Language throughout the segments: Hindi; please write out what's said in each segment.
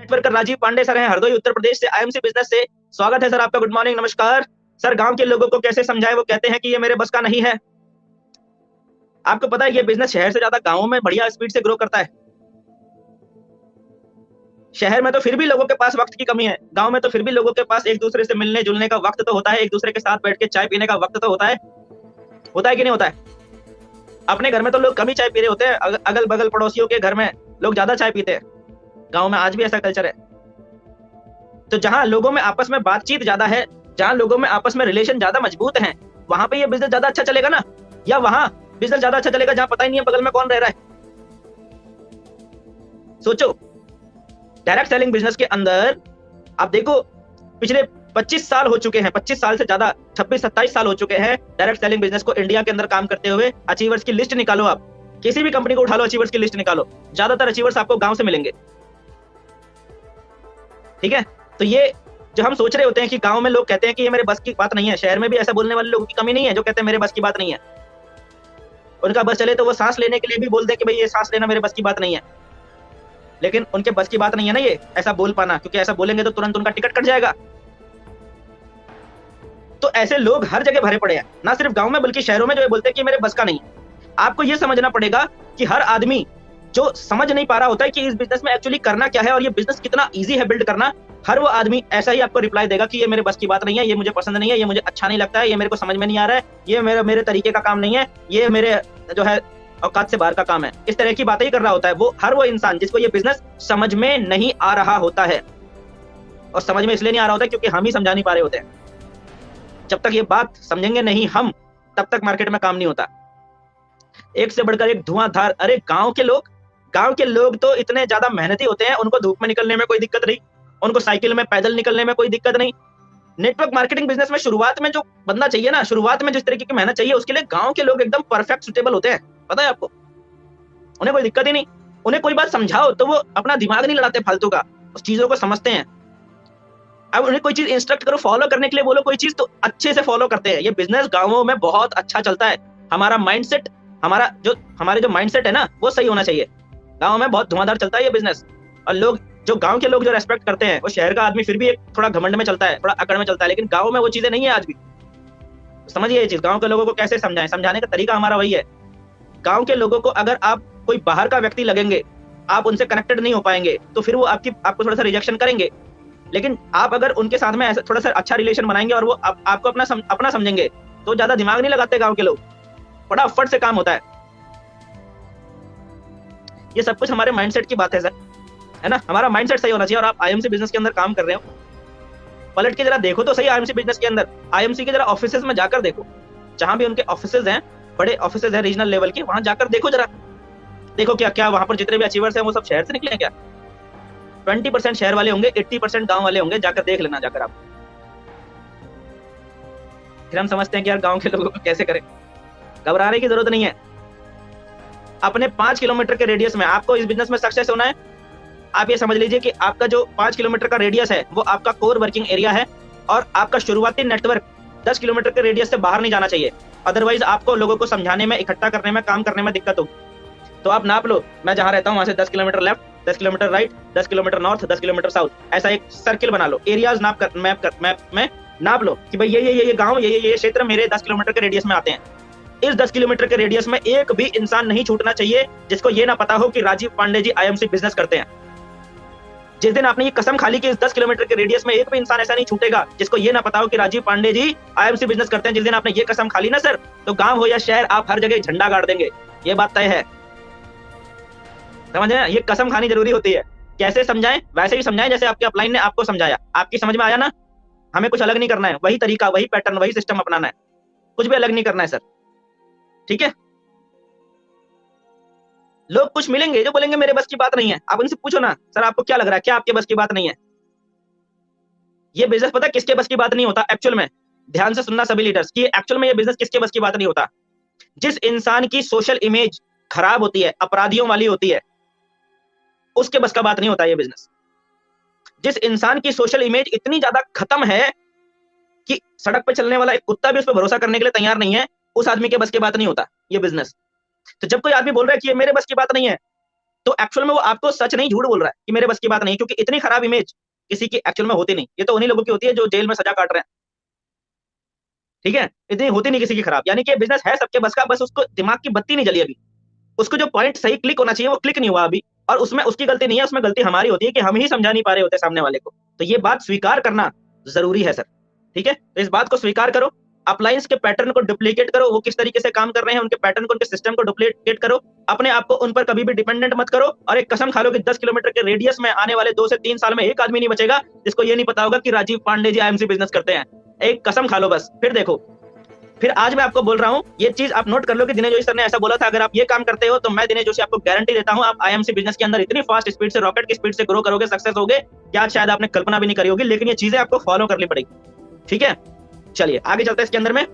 नेटवर्कर राजीव पांडे सर हैं, हरदोई उत्तर प्रदेश से, आईएमसी बिजनेस से। स्वागत है सर आपका। गुड मॉर्निंग, नमस्कार सर। गांव के लोगों को कैसे समझाएं, वो कहते हैं कि ये मेरे बस का नहीं है। आपको पता है ये बिजनेस शहर से ज्यादा गांवों में बढ़िया स्पीड से ग्रो करता है। शहर में तो फिर भी लोगों के पास वक्त की कमी है, गांव में तो फिर भी लोगों के पास एक दूसरे से मिलने जुलने का वक्त तो होता है, एक दूसरे के साथ बैठ के चाय पीने का वक्त तो होता है कि नहीं होता है? अपने घर में तो लोग कम ही चाय पी रहे होते हैं, अगल बगल पड़ोसियों के घर में लोग ज्यादा चाय पीते हैं। गांव में आज भी ऐसा कल्चर है। तो जहां लोगों में आपस में बातचीत ज्यादा है, जहां लोगों में आपस में रिलेशन ज्यादा मजबूत हैं, वहां पे ये बिजनेस ज्यादा अच्छा चलेगा ना? या वहां बिजनेस ज्यादा अच्छा चलेगा जहां पता ही नहीं है बगल में कौन रह रहा है? सोचो। डायरेक्ट सेलिंग बिजनेस के अंदर आप देखो, पिछले 25 साल हो चुके हैं, 25 साल से ज्यादा, 26-27 साल हो चुके हैं डायरेक्ट सेलिंग बिजनेस को इंडिया के अंदर काम करते हुए। अचीवर्स की लिस्ट निकालो, आप किसी भी कंपनी को उठा लो, अचीवर्स की लिस्ट निकालो, ज्यादातर अचीवर्स आपको गांव से मिलेंगे। ठीक है? तो ये जो हम सोच रहे होते हैं कि गांव में लोग कहते हैं कि ये मेरे बस की बात नहीं है, शहर में भी ऐसा बोलने वाले लोगों की कमी नहीं है जो कहते हैं मेरे बस की बात नहीं है। उनका बस चले तो वो सांस लेने के लिए भी बोल दे कि भाई ये सांस लेना मेरे बस की बात नहीं है, लेकिन उनके बस की बात नहीं है ना ये ऐसा बोल पाना, क्योंकि ऐसा बोलेंगे तो तुरंत उनका टिकट कट जाएगा। तो ऐसे लोग हर जगह भरे पड़े हैं, ना सिर्फ गांव में बल्कि शहरों में, जो ये बोलते हैं कि मेरे बस का नहीं। आपको ये समझना पड़ेगा कि हर आदमी जो समझ नहीं पा रहा होता है कि इस बिजनेस में एक्चुअली करना क्या है और ये बिजनेस कितना इजी है बिल्ड करना, हर वो आदमी ऐसा ही आपको रिप्लाई देगा कि ये मेरे बस की बात नहीं है, ये मुझे पसंद नहीं है, ये मुझे अच्छा नहीं लगता है, ये मेरे को समझ में नहीं आ रहा है, ये मेरे तरीके का काम नहीं है, ये मेरे जो है औकात से बाहर का काम है। इस तरह की बातें ही कर रहा होता है वो हर वो इंसान जिसको ये बिजनेस समझ में नहीं आ रहा होता है। और समझ में इसलिए नहीं आ रहा होता है क्योंकि हम ही समझा नहीं पा रहे होते हैं। जब तक ये बात समझेंगे नहीं हम, तब तक मार्केट में काम नहीं होता। एक से बढ़कर एक धुआंधार। अरे गांव के लोग तो इतने ज्यादा मेहनती होते हैं, उनको धूप में निकलने में कोई दिक्कत नहीं, उनको साइकिल में पैदल निकलने में कोई दिक्कत नहीं। नेटवर्क मार्केटिंग बिजनेस में शुरुआत में जो बंदा चाहिए ना, शुरुआत में जिस तरीके की मेहनत चाहिए, उसके लिए गांव के लोग एकदम परफेक्ट सुटेबल होते हैं। पता है आपको? उन्हें कोई दिक्कत ही नहीं। उन्हें कोई बात समझाओ तो वो अपना दिमाग नहीं लड़ाते फालतू का, उस चीजों को समझते हैं। अब उन्हें कोई चीज इंस्ट्रक्ट करो, फॉलो करने के लिए बोलो कोई चीज, तो अच्छे से फॉलो करते हैं। ये बिजनेस गांवों में बहुत अच्छा चलता है। हमारा माइंडसेट, हमारे जो माइंडसेट है ना, वो सही होना चाहिए। गांव में बहुत धुआंधार चलता है ये बिजनेस। और लोग जो गांव के लोग जो रेस्पेक्ट करते हैं, वो शहर का आदमी फिर भी एक थोड़ा घमंड में चलता है, थोड़ा अकड़ में चलता है, लेकिन गांव में वो चीजें नहीं है आज भी। समझिए ये चीज, गांव के लोगों को कैसे समझाएं, समझाने का तरीका हमारा वही है। गांव के लोगों को अगर आप कोई बाहर का व्यक्ति लगेंगे, आप उनसे कनेक्टेड नहीं हो पाएंगे, तो फिर वो आपको थोड़ा सा रिजेक्शन करेंगे। लेकिन आप अगर उनके साथ में थोड़ा सा अच्छा रिलेशन बनाएंगे और वो आपको अपना समझेंगे, तो ज्यादा दिमाग नहीं लगाते गांव के लोग, फटाफट से काम होता है। ये सब कुछ हमारे माइंडसेट की बात है सर, है ना? हमारा माइंडसेट सही होना चाहिए। और आप आईएमसी बिजनेस के अंदर काम कर रहे हो, पलट के जरा देखो तो सही आईएमसी बिजनेस के अंदर, आईएमसी के जरा ऑफिसेज में जाकर देखो, जहां भी उनके ऑफिसेज हैं, बड़े ऑफिसेज हैं रीजनल लेवल के, वहां जाकर देखो जरा। देखो क्या वहां पर जितने भी अचीवर्स हैं वो सब शहर से निकले हैं क्या? 20% शहर वाले होंगे, 80% गांव वाले होंगे। जाकर देख लेना, जाकर आप। फिर हम समझते हैं कि यार गांव के लोगों को कैसे करें। घबराने की जरूरत नहीं है। अपने 5 किलोमीटर के रेडियस में आपको इस बिजनेस में सक्सेस होना है। आप ये समझ लीजिए कि आपका जो 5 किलोमीटर का रेडियस है वो आपका कोर वर्किंग एरिया है, और आपका शुरुआती नेटवर्क 10 किलोमीटर के रेडियस से बाहर नहीं जाना चाहिए। अदरवाइज आपको लोगों को समझाने में, इकट्ठा करने में, काम करने में दिक्कत होगी। तो आप नाप लो, मैं जहां रहता हूं वहां से 10 kilometre left, 10 kilometre right, 10 kilometre north, 10 kilometre south, ऐसा एक सर्किल बना लो। एरियाज मैप में नाप लो कि भाई ये गांव, ये क्षेत्र मेरे 10 किलोमीटर के रेडियस में आते हैं। इस 10 किलोमीटर के रेडियस में एक भी इंसान नहीं छूटना चाहिए जिसको ये ना पता हो कि राजीव पांडे जी आईएमसी बिजनेस करते हैं। जिस दिन आपने ये कसम खा ली कि इस 10 किलोमीटर के रेडियस में एक भी इंसान ऐसा नहीं छूटेगा जिसको ये ना पता हो कि राजीव पांडे जी आईएमसी बिजनेस करते हैं, जिस दिन आपने ये कसम खा ली ना सर, तो गांव हो या शहर, आप हर जगह झंडा गाड़ देंगे। ये बात तय है। समझ रहे हैं? ये कसम खानी जरूरी होती है। कैसे समझाएं? वैसे ही समझाएं जैसे आपके अपलाइन ने आपको समझाया। आपकी समझ में आया ना? हमें कुछ अलग नहीं करना है, वही तरीका, वही पैटर्न, वही सिस्टम अपनाना है, कुछ भी अलग नहीं करना है सर। ठीक है? लोग कुछ मिलेंगे जो बोलेंगे मेरे बस की बात नहीं है। आप उनसे पूछो ना, सर आपको क्या लग रहा है, क्या आपके बस की बात नहीं है? ये बिजनेस पता किसके बस की बात नहीं होता एक्चुअल में? ध्यान से सुनना सभी लीडर्स, कि एक्चुअल में ये बिजनेस किसके बस की बात नहीं होता? जिस इंसान की सोशल इमेज खराब होती है, अपराधियों वाली होती है, उसके बस का बात नहीं होता ये बिजनेस। जिस इंसान की सोशल इमेज इतनी ज्यादा खत्म है कि सड़क पे चलने वाला एक कुत्ता भी उस पर भरोसा करने के लिए तैयार नहीं है, उस आदमी के बस की बात नहीं होता ये बिजनेस। तो जब कोई आदमी बोल रहा है कि ये मेरे बस की बात नहीं है, तो एक्चुअल में वो आपको सच नहीं झूठ बोल रहा है कि मेरे बस की बात नहीं, क्योंकि इतनी खराब इमेज किसी की एक्चुअल में होती नहीं। ये तो उन्हीं लोगों की होती है जो जेल में सजा काट रहे हैं, ठीक है, इतनी होती नहीं किसी की खराब। यानी कि बिजनेस है सबके बस का, बस उसको दिमाग की बत्ती नहीं जली अभी, उसको जो पॉइंट सही क्लिक होना चाहिए वो क्लिक नहीं हुआ अभी, और उसमें उसकी गलती नहीं है, उसमें गलती हमारी होती है कि हम ही समझा नहीं पा रहे होते सामने वाले को। तो ये बात स्वीकार करना जरूरी है सर, ठीक है। तो इस बात को स्वीकार करो, अपलायंस के पैटर्न को डुप्लीकेट करो, वो किस तरीके से काम कर रहे हैं उनके पैटर्न को, उनके सिस्टम को डुप्लीकेट करो, अपने आप को उन पर कभी भी डिपेंडेंट मत करो, और एक कसम खा लो कि 10 किलोमीटर के रेडियस में आने वाले 2 से 3 साल में एक आदमी नहीं बचेगा जिसको ये नहीं पता होगा कि राजीव पांडे जी आईएमसी बिजनेस करते हैं। एक कसम खा लो बस, फिर देखो। फिर आज मैं आपको बोल रहा हूँ, ये चीज आप नोट कर लो कि दिनेश जोशी सर ने ऐसा बोला था, अगर आप ये काम करते हो तो मैं दिनेश जोशी आपको गारंटी देता हूँ, आप आईएमसी बिजनेस के अंदर इतनी फास्ट स्पीड से, रॉकेट की स्पीड से ग्रो करोगे, सक्सेस होगे कि आज शायद आपने कल्पना भी नहीं करी होगी, लेकिन ये चीजें आपको फॉलो करनी पड़ेगी, ठीक है। चलिए आगे चलते हैं इसके अंदर में।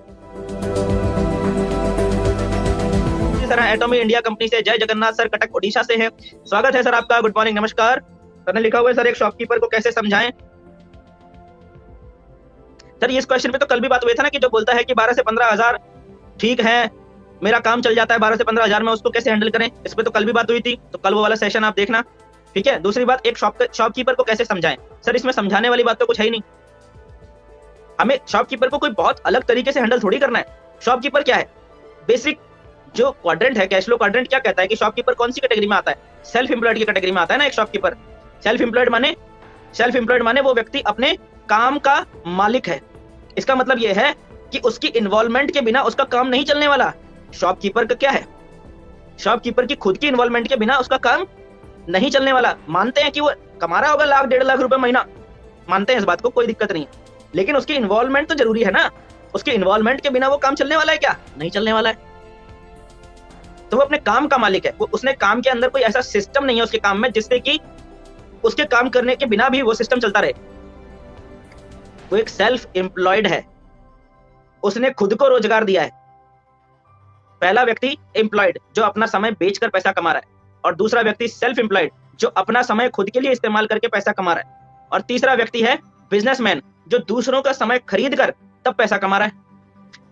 सर एटॉमी इंडिया कंपनी से जय जगन्नाथ सर, कटक ओडिशा से है, स्वागत है सर आपका, गुड मॉर्निंग, नमस्कार। सर ने लिखा हुआ है सर, एक शॉपकीपर को कैसे समझाएं। सर इस क्वेश्चन पे तो कल भी बात हुई था ना, कि जो बोलता है कि 12 से 15 हजार ठीक है, मेरा काम चल जाता है 12 से 15 हजार में, उसको कैसे हैंडल करें, इस पे तो कल भी बात हुई थी, तो कल वो वाला सेशन आप देखना, ठीक है। दूसरी बात, एक शॉपकीपर को कैसे समझाएं। सर इसमें समझाने वाली बात तो कुछ है ही नहीं, हमें शॉपकीपर को कोई बहुत अलग तरीके से हैंडल थोड़ी करना है। शॉपकीपर क्या है, बेसिक जो क्वाड्रेंट है, कैश फ्लो क्वाड्रेंट क्या कहता है कि शॉपकीपर कौन सी कैटेगरी में आता है, सेल्फ एम्प्लॉयड की कैटेगरी में आता है ना एक शॉपकीपर। सेल्फ एम्प्लॉयड माने वो व्यक्ति अपने काम का मालिक है, इसका मतलब यह है कि उसकी इन्वॉल्वमेंट के बिना उसका काम नहीं चलने वाला। शॉपकीपर का क्या है, शॉपकीपर की खुद की इन्वॉल्वमेंट के बिना उसका काम नहीं चलने वाला। मानते हैं कि वो कमा रहा होगा 1,00,000-1.5 लाख रुपए महीना, मानते हैं इस बात को, कोई दिक्कत नहीं है, लेकिन उसकी इन्वॉल्वमेंट तो जरूरी है ना, उसकी इन्वॉल्वमेंट के बिना वो काम चलने वाला है क्या, नहीं चलने वाला है। तो वो अपने काम का मालिक है, वो उसने काम के अंदर कोई ऐसा सिस्टम नहीं है उसके काम में जिससे कि उसके काम करने के बिना भी वो सिस्टम चलता रहे। वो एक सेल्फ एम्प्लॉयड है, उसने खुद को रोजगार दिया है। पहला व्यक्ति एम्प्लॉयड जो अपना समय बेचकर पैसा कमा रहा है, और दूसरा व्यक्ति सेल्फ एम्प्लॉयड जो अपना समय खुद के लिए इस्तेमाल करके पैसा कमा रहा है, और तीसरा व्यक्ति है बिजनेसमैन जो दूसरों का समय खरीद कर तब पैसा कमा रहा है।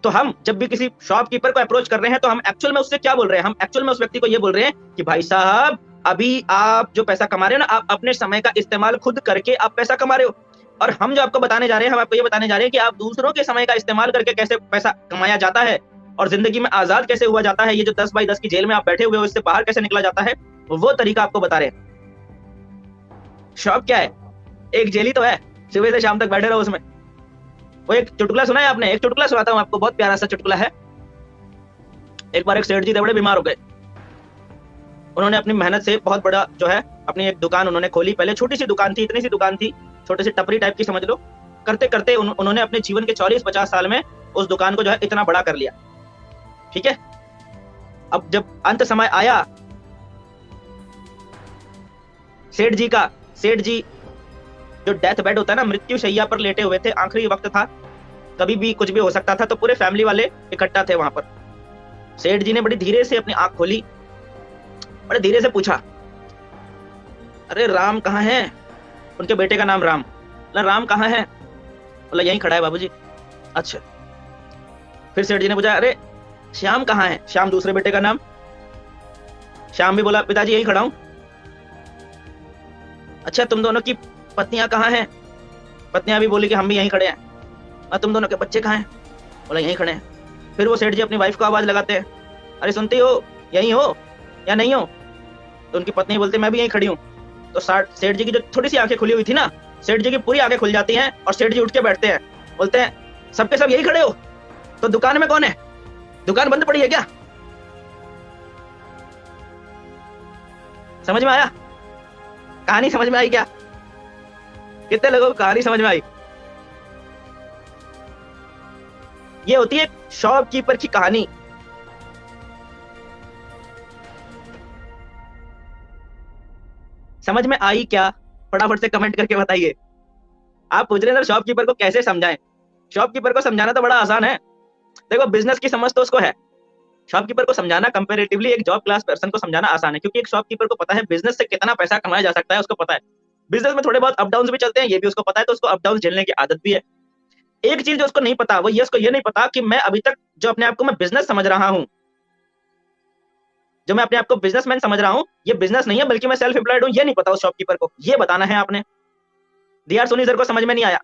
तो हम जब भी किसी शॉपकीपर को अप्रोच कर रहे हैं तो हम एक्चुअल में उससे क्या बोल रहे हैं, हम एक्चुअल में उस व्यक्ति को ये बोल रहे हैं कि भाई साहब अभी आप जो पैसा कमा रहे हो ना, आप अपने समय का इस्तेमाल खुद करके आप पैसा कमा रहे हो, और हम जो आपको बताने जा रहे हैं, हम आपको ये बताने जा रहे हैं कि आप दूसरों के समय का इस्तेमाल करके कैसे पैसा कमाया जाता है और जिंदगी में आजाद कैसे हुआ जाता है। ये जो 10x10 की जेल में आप बैठे हुए हो, इससे बाहर कैसे निकला जाता है, वो तरीका आपको बता रहे हैं। शॉप क्या है, एक जेल ही तो है, सुबह से शाम तक बैठे रहो उसमें। वो एक चुटकुला सुना है आपने, एक चुटकुला सुनाता हूं आपको, बहुत प्यारा सा चुटकुला है। एक बार एक सेठ जी थे, बड़े बीमार हो गए। उन्होंने अपनी मेहनत से बहुत बड़ा जो है अपनी एक दुकान उन्होंने खोली। पहले छोटी सी दुकान थी, इतनी सी दुकान थी, छोटी सी टपरी टाइप की समझ लो। करते करते उन्होंने अपने जीवन के 40-50 साल में उस दुकान को जो है इतना बड़ा कर लिया, ठीक है। अब जब अंत समय आया सेठ जी का, सेठ जी जो डेथ बेड होता है ना, मृत्यु शैया पर लेटे हुए थे, आखिरी वक्त था, कभी भी कुछ भी हो सकता था, तो पूरे फैमिली वाले इकट्ठा थे वहां पर। सेठ जी ने बड़ी धीरे से अपनी आंख खोली, बड़े धीरे से पूछा, अरे राम कहाँ है। उनके बेटे का नाम राम। बोला राम कहाँ है। बोला यहीं खड़ा है बाबूजी। अच्छा। फिर सेठ जी ने पूछा, अरे श्याम कहाँ है। श्याम दूसरे बेटे का नाम। श्याम भी बोला पिताजी यहीं खड़ा हूं। अच्छा तुम दोनों की पत्नियां कहाँ हैं। पत्नियां भी बोली कि हम भी यहीं खड़े हैं। और तुम दोनों के बच्चे कहाँ हैं। बोला यहीं खड़े हैं। फिर वो सेठ जी अपनी वाइफ को आवाज लगाते हैं, अरे सुनती हो, यहीं हो या नहीं हो। तो उनकी पत्नी बोलती मैं भी यहीं खड़ी हूँ। तो सेठ जी की जो थोड़ी सी आंखें खुली हुई थी ना, सेठ जी की पूरी आंखें खुल जाती हैं और सेठ जी उठ के बैठते हैं, बोलते हैं सबके सब यही खड़े हो, तो दुकान में कौन है, दुकान बंद पड़ी है क्या। समझ में आया, कहानी समझ में आई क्या, कितने लोगों को कहानी समझ में आई। ये होती है शॉपकीपर की कहानी। समझ में आई क्या, फटाफट से कमेंट करके बताइए। आप पूछ रहे हैं शॉपकीपर को कैसे समझाएं। शॉपकीपर को समझाना तो बड़ा आसान है। देखो बिजनेस की समझ तो उसको है, शॉपकीपर को समझाना कंपैरेटिवली एक जॉब क्लास पर्सन को समझाना आसान है, क्योंकि एक शॉपकीपर को पता है बिजनेस से कितना पैसा कमाया जा सकता है, उसको पता है। बिजनेस में थोड़े बहुत अप डाउन भी चलते हैं, ये भी उसको पता है, तो उसको अप डाउन झेलने की आदत भी है। एक चीज जो उसको नहीं पता, वो ये उसको ये नहीं पता कि मैं अभी तक जो अपने आप को मैं बिजनेस समझ रहा हूं, जो मैं अपने आप को बिजनेसमैन समझ रहा हूं, ये बिजनेस नहीं है बल्कि मैं सेल्फ एम्प्लॉयड हूं, ये नहीं पता उस शॉपकीपर को, ये बताना है आपने। डीआर सोनी सर को समझ में नहीं आया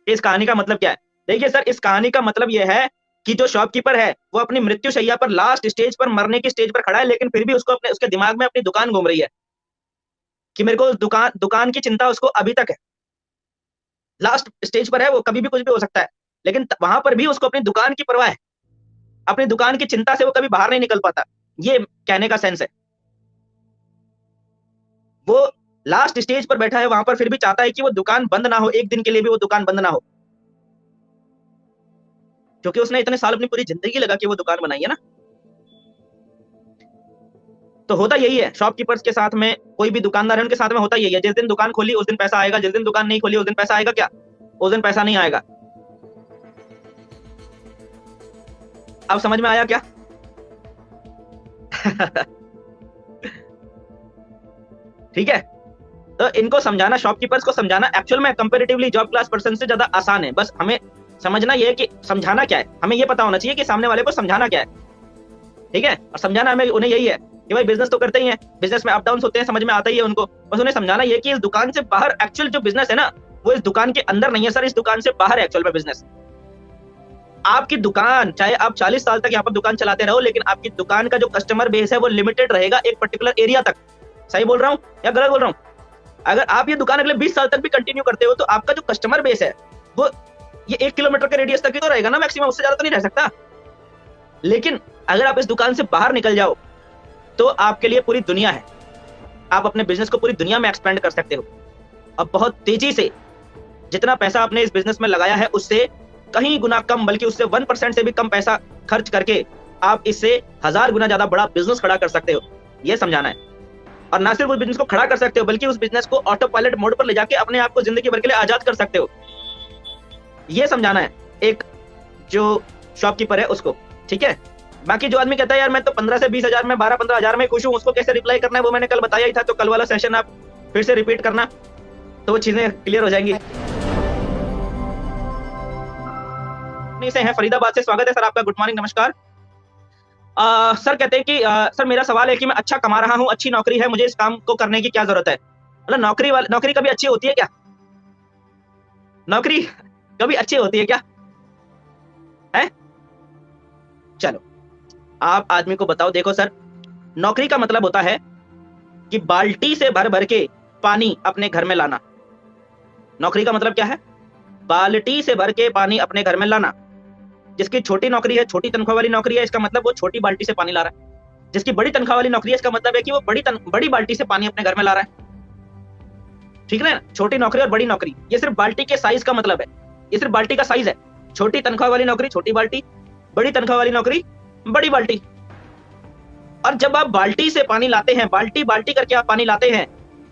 इस कहानी का मतलब क्या है। देखिए सर, इस कहानी का मतलब यह है कि जो शॉपकीपर है वो अपनी मृत्यु शैया पर, लास्ट स्टेज पर, मरने की स्टेज पर खड़ा है, लेकिन फिर भी उसको अपने, उसके दिमाग में अपनी दुकान घूम रही है कि मेरे को दुकान की चिंता उसको अभी तक है। लास्ट स्टेज पर है वो, कभी भी कुछ भी हो सकता है, लेकिन वहां पर भी उसको अपनी दुकान की परवाह है, अपनी दुकान की चिंता से वो कभी बाहर नहीं निकल पाता। ये कहने का सेंस है। वो लास्ट स्टेज पर बैठा है वहां पर, फिर भी चाहता है कि वो दुकान बंद ना हो, एक दिन के लिए भी वो दुकान बंद ना हो, क्योंकि उसने इतने साल अपनी पूरी जिंदगी लगा के वो दुकान बनाई है ना। तो होता यही है शॉपकीपर्स के साथ में, कोई भी दुकानदार है उनके साथ में होता यही है, जिस दिन दुकान खोली उस दिन पैसा आएगा, जिस दिन दुकान नहीं खोली उस दिन पैसा आएगा क्या? उस दिन पैसा नहीं आएगा। अब समझ में आया क्या? ठीक है, तो इनको समझाना, शॉपकीपर्स को समझाना एक्चुअल में कंपैरेटिवली जॉब क्लास पर्सन से ज्यादा आसान है। बस हमें समझना ये है कि समझाना क्या है, हमें ये पता होना चाहिए कि सामने वाले को समझाना क्या है। ठीक है, और समझाना हमें उन्हें यही है कि भाई बिजनेस तो करते ही हैं, बिजनेस में अप डाउन होते हैं, समझ में आता ही है उनको। बस उन्हें समझाना ये कि इस दुकान से बाहर एक्चुअल जो बिजनेस है ना, वो इस दुकान के अंदर नहीं है सर, इस दुकान से बाहर है एक्चुअल में बिजनेस। आपकी दुकान, चाहे आप 40 साल तक यहाँ पर दुकान चलाते रहो, लेकिन आपकी दुकान का जो कस्टमर बेस है वो लिमिटेड रहेगा एक पर्टिकुलर एरिया तक। सही बोल रहा हूँ या गलत बोल रहा हूँ? अगर आप ये दुकान अगले 20 साल तक भी कंटिन्यू करते हो तो आपका जो कस्टमर बेस है वो ये 1 किलोमीटर के रेडियस तक ही तो रहेगा ना मैक्सिमम, उससे ज्यादा तो नहीं रह सकता। लेकिन अगर आप इस दुकान से बाहर निकल जाओ तो आपके लिए पूरी दुनिया है, आप अपने बिजनेस को पूरी दुनिया में एक्सपेंड कर सकते हो, और बहुत तेजी से। जितना पैसा आपने इस बिजनेस में लगाया है उससे कहीं गुना कम, बल्कि उससे 1% से भी कम पैसा खर्च करके आप इससे 1000 गुना ज्यादा बड़ा बिजनेस खड़ा कर सकते हो, ये समझाना है। और ना सिर्फ उस बिजनेस को खड़ा कर सकते हो, बल्कि उस बिजनेस को ऑटो पायलट मोड पर ले जाके अपने आप को जिंदगी भर के लिए आजाद कर सकते हो, ये समझाना है एक जो शॉपकीपर है उसको। ठीक है, बाकी जो आदमी कहता है यार मैं तो 15 से 20 हजार में, 12-15 हजार में खुश हूं, उसको कैसे रिप्लाई करना है वो मैंने कल बताया ही था, तो कल वाला सेशन आप फिर से रिपीट करना तो वो चीजें क्लियर हो जाएंगी। से हैं फरीदाबाद से, स्वागत है सर आपका, गुड मॉर्निंग, नमस्कार। सर कहते हैं कि सर मेरा सवाल है कि मैं अच्छा कमा रहा हूं, अच्छी नौकरी है, मुझे इस काम को करने की क्या जरूरत है? मतलब नौकरी कभी अच्छी होती है क्या? नौकरी कभी अच्छी होती है क्या? है? चलो आप आदमी को बताओ। देखो सर, नौकरी का मतलब होता है कि बाल्टी से भर भर के पानी अपने घर में लाना। नौकरी का मतलब क्या है? बाल्टी से भर के पानी अपने घर में लाना। जिसकी छोटी नौकरी है, छोटी तनख्वाह वाली नौकरी है, इसका मतलब वो छोटी बाल्टी से पानी ला रहा है। जिसकी बड़ी तनख्वाह वाली नौकरी है, इसका मतलब है कि वो बड़ी बाल्टी से पानी अपने घर में ला रहा है। ठीक है ना? छोटी नौकरी और बड़ी नौकरी, ये सिर्फ बाल्टी के साइज का मतलब है, ये सिर्फ बाल्टी का साइज है। छोटी तनख्वाह वाली नौकरी छोटी बाल्टी, बड़ी तनख्वाह वाली नौकरी बड़ी बाल्टी। और जब आप बाल्टी से पानी लाते हैं, बाल्टी बाल्टी करके आप पानी लाते हैं,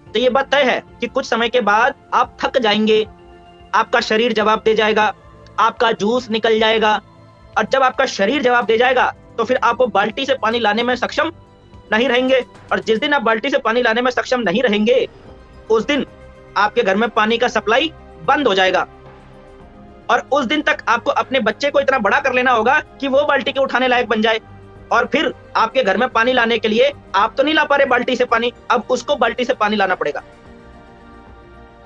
तो ये बात तय है कि कुछ समय के बाद आप थक जाएंगे, आपका शरीर जवाब दे जाएगा, आपका जूस निकल जाएगा। और जब आपका शरीर जवाब दे जाएगा तो फिर आप वो बाल्टी से पानी लाने में सक्षम नहीं रहेंगे। और जिस दिन आप बाल्टी से पानी लाने में सक्षम नहीं रहेंगे, उस दिन आपके घर में पानी का सप्लाई बंद हो जाएगा। और उस दिन तक आपको अपने बच्चे को इतना बड़ा कर लेना होगा कि वो बाल्टी के उठाने लायक बन जाए। और फिर आपके घर में पानी लाने के लिए आप तो नहीं ला पा रहे बाल्टी से पानी, अब उसको बाल्टी से पानी लाना पड़ेगा।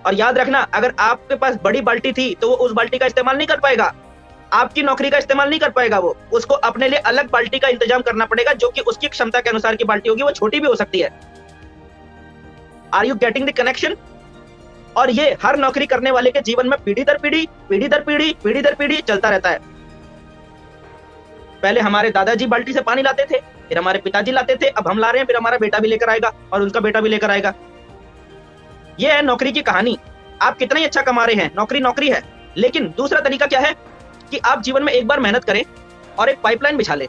और याद रखना, अगर आपके पास बड़ी बाल्टी थी तो वो उस बाल्टी का इस्तेमाल नहीं कर पाएगा, आपकी नौकरी का इस्तेमाल नहीं कर पाएगा, वो उसको अपने लिए अलग बाल्टी का इंतजाम करना पड़ेगा, जो कि उसकी क्षमता के अनुसार की बाल्टी होगी, वो छोटी भी हो सकती है। Are you getting the connection? और ये हर नौकरी करने वाले के जीवन में पीढ़ी दर पीढ़ी, पीढ़ी दर पीढ़ी, पीढ़ी दर पीढ़ी चलता रहता है। पहले हमारे दादाजी बाल्टी से पानी लाते थे, फिर हमारे पिताजी लाते थे, अब हम ला रहे हैं, फिर हमारा बेटा भी लेकर आएगा और उनका बेटा भी लेकर आएगा। ये है नौकरी की कहानी। आप कितना ही अच्छा कमा रहे हैं, नौकरी नौकरी है। लेकिन दूसरा तरीका क्या है कि आप जीवन में एक बार मेहनत करें और एक पाइपलाइन बिछा ले,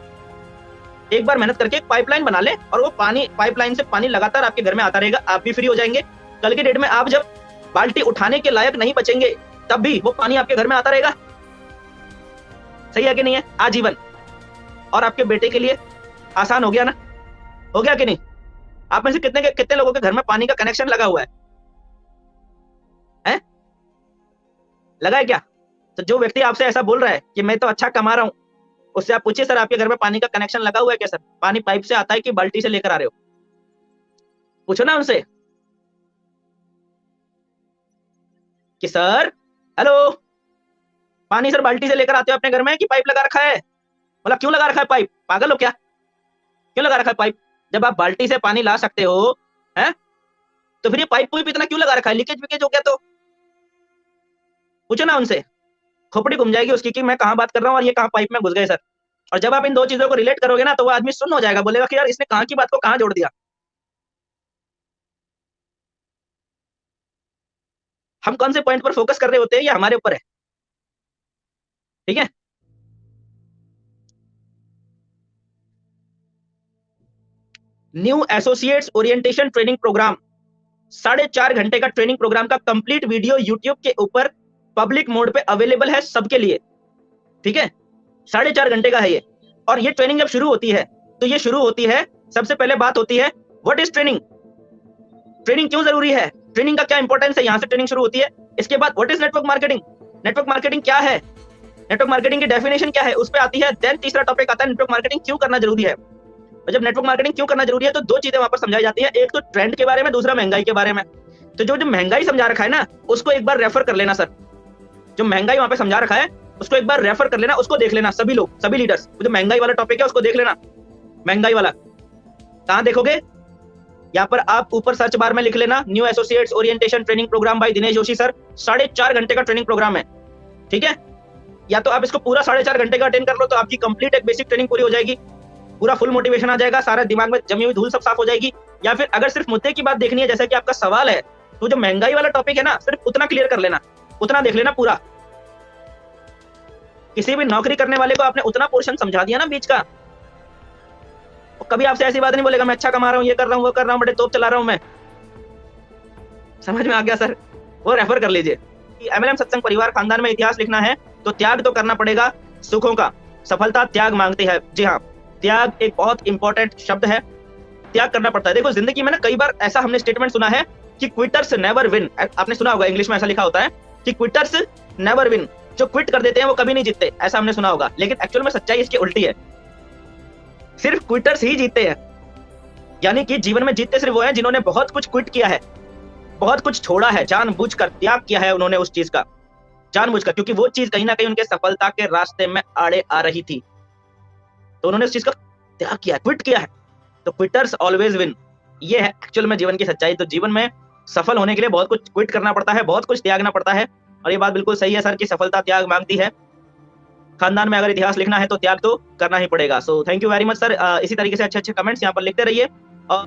एक बार मेहनत करके एक पाइपलाइन बना ले, और वो पानी, पाइपलाइन से पानी लगातार आपके घर में आता रहेगा, आप भी फ्री हो जाएंगे। कल के डेट में आप जब बाल्टी उठाने के लायक नहीं बचेंगे, तब भी वो पानी आपके घर में आता रहेगा। सही है कि नहीं है? आजीवन। और आपके बेटे के लिए आसान हो गया ना? हो गया कि नहीं? आप में से कितने लोगों के घर में पानी का कनेक्शन लगा हुआ है? हैं? लगा है क्या? तो जो व्यक्ति आपसे ऐसा बोल रहा है कि मैं तो अच्छा कमा रहा हूं, उससे आप पूछिए सर आपके घर में पानी का कनेक्शन लगा हुआ है क्या सर, पानी पाइप से आता है कि बाल्टी से लेकर आ रहे हो, पूछो ना उनसे कि सर हेलो पानी सर बाल्टी से लेकर आते हो अपने घर में कि पाइप लगा रखा है, मतलब क्यों लगा रखा है पाइप, पागल हो क्या, क्यों लगा रखा है पाइप, जब आप बाल्टी से पानी ला सकते हो हैं तो फिर ये पाइप भी इतना क्यों लगा रखा है, लीकेज विकेज हो गया तो पूछो ना उनसे, खोपड़ी घूम जाएगी उसकी कि मैं कहां बात कर रहा हूं और ये कहां पाइप में घुस गए सर। और जब आप इन दो चीजों को रिलेट करोगे ना तो वो आदमी सुन्न हो जाएगा, बोलेगा कि यार इसने कहां की बात को कहां जोड़ दिया। हम कौन से पॉइंट पर फोकस कर रहे होते हैं ये हमारे ऊपर है, ठीक है। New associates orientation training programme 4.5 घंटे का ट्रेनिंग प्रोग्राम का कंप्लीट वीडियो यूट्यूब के ऊपर पब्लिक मोड पे अवेलेबल है सबके लिए, ठीक है। 4.5 घंटे का है ये। और ये ट्रेनिंग जब शुरू होती है तो ये शुरू होती है, सबसे पहले बात होती है व्हाट इज ट्रेनिंग, ट्रेनिंग क्यों जरूरी है, ट्रेनिंग का क्या इंपॉर्टेंस है, यहां से ट्रेनिंग शुरू होती है। इसके बाद what is network marketing, network marketing क्या है, नेटवर्क मार्केटिंग की डेफिनेशन क्या है उस पर आती है। देन तीसरा टॉपिक आता है नेटवर्क मार्केटिंग क्यों करना जरूरी है। और जब नेटवर्क मार्केटिंग क्यों करना जरूरी है तो दो चीजें वहां पर समझाई जाती है, एक तो ट्रेंड के बारे में, दूसरा महंगाई के बारे में। तो जो महंगाई समझा रखा है ना उसको एक बार रेफर कर लेना सर, जो महंगाई वहां पे समझा रखा है उसको एक बार रेफर कर लेना, उसको देख लेना सभी लोग, सभी लीडर्स, जो महंगाई वाला टॉपिक है उसको देख लेना। महंगाई वाला कहां देखोगे, यहाँ पर आप ऊपर सर्च बार में लिख लेना new associates orientation training programme by Dinesh Joshi sir, 4.5 घंटे का ट्रेनिंग प्रोग्राम है, ठीक है। या तो आप इसको पूरा 4.5 घंटे का अटेंड कर लो तो आपकी कंप्लीट एक बेसिक ट्रेनिंग पूरी हो जाएगी, पूरा फुल मोटिवेशन आ जाएगा, सारा दिमाग में जमी हुई धूल सब साफ हो जाएगी। या फिर अगर सिर्फ मुद्दे की बात देखनी है जैसा कि आपका सवाल है, तो जो महंगाई वाला टॉपिक है ना सिर्फ उतना क्लियर कर लेना, उतना देख लेना पूरा। किसी भी नौकरी करने वाले को आपने उतना पोर्शन समझा दिया ना बीच का, कभी आपसे ऐसी बात नहीं बोलेगा मैं अच्छा कमा रहा हूँ, ये कर रहा हूँ, वो कर रहा हूँ, बड़े तोप चला रहा हूँ मैं। समझ में आ गया सर, वो रेफर कर लीजिए। एमएलएम सत्संग परिवार खानदान में इतिहास लिखना है तो त्याग तो करना पड़ेगा सुखों का, सफलता त्याग मांगती है। जी हाँ, त्याग एक बहुत इंपॉर्टेंट शब्द है, त्याग करना पड़ता है। देखो जिंदगी में ना कई बार ऐसा हमने स्टेटमेंट सुना है कि क्विटर्स नेवर विन, आपने सुना होगा, इंग्लिश में ऐसा लिखा होता है कि क्विटर्स नेवर विन, जो क्विट कर देते हैं वो कभी नहीं जीतते, ऐसा हमने सुना होगा। लेकिन एक्चुअल में सच्चाई इसकी उल्टी है, सिर्फ क्विटर्स ही जीतते हैं। यानी कि जीवन में जीतते सिर्फ वो हैं जिन्होंने बहुत कुछ क्विट किया है, बहुत कुछ छोड़ा है, जानबूझकर त्याग किया है उन्होंने उस चीज का, जानबूझकर, क्योंकि वो चीज कहीं ना कहीं उनके सफलता के रास्ते में आड़े आ रही थी, तो उन्होंने उस चीज का त्याग किया, क्विट किया है। तो क्विटर्स ऑलवेज विन, ये है एक्चुअल में जीवन की सच्चाई। तो जीवन में सफल होने के लिए बहुत कुछ क्विट करना पड़ता है, बहुत कुछ त्यागना पड़ता है। और ये बात बिल्कुल सही है सर कि सफलता त्याग मांगती है। खानदान में अगर इतिहास लिखना है तो त्याग तो करना ही पड़ेगा। So thank you very much sir, इसी तरीके से अच्छे अच्छे कमेंट्स यहाँ पर लिखते रहिए। और